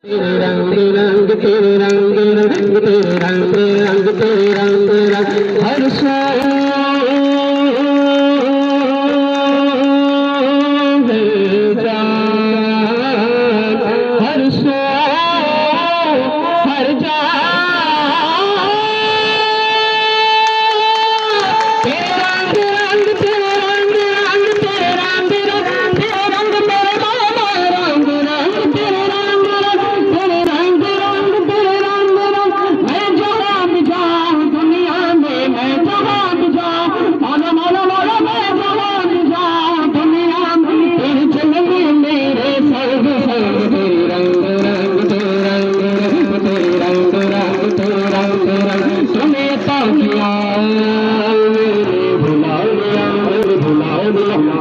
तेरे रंग रंग तेरे रंग रंग तेरे रंग रंग तेरे रंग रंग हर सो हर सो हर जा तेरे रंग रंग तेरे रंग रंग तेरे रंग रंग तेरे रंग मेरे मामा रंग रंग तेरे रंग रंग तेरे रंग रंग तेरे रंग रंग मैं जहाँ भी जाऊँ दुनिया में मैं जहाँ भी जाऊँ मानो मानो मानो मैं जहाँ भी जाऊँ दुनिया में तेरे चलने मेरे सर्व सर्व तेरे रंग रंग तेरे रंग रंग तेरे रंग रंग तेरे रंग रंग तूने अता किया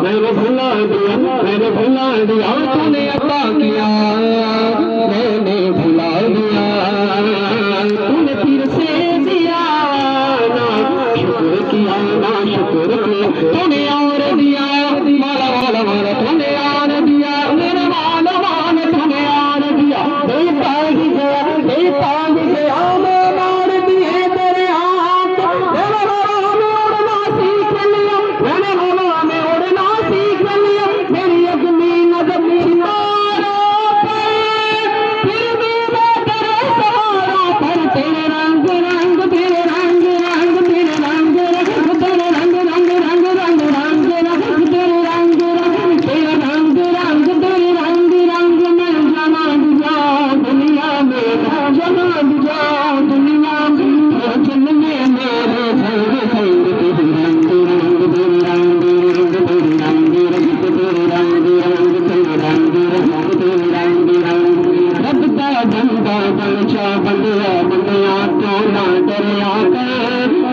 मैंने भुला दिया तूने अता किया मैंने भुला दिया तूने फिर से दिया ना शुक्र किया ना शुक्र किया तूने और दिया माला माला माला तूने और दिया मेरे माला माला तूने और दिया देता ही गया मैं मार दिए तेरे हाथ तेरे हवा में उड़ना सीख लिया मैंने हवा में उड़ना सीख लिया मेरी अग्नि नजर सितारों पर फिर भी मैं तेरे सहारा पर तेरे रंग रंग तेरे रंग रंग तेरे रंग रंग तेरे रंग रंग रंग रंग रंग रंग तेरे रंग रंग तेरे रंग रंग तेरे रंग रंग मैं जमा जाऊं दुनिया में जमा जाऊं दुनिया में चलने मेरे संग संग तेरे रंग रंग तेरे रंग रंग तेरे रंग रंग तेरे रंग रंग तेरे रंग रंग तेरे रंग रंग रब का बंदा बन जा बंदिया बंदिया क्यों ना डरिया कर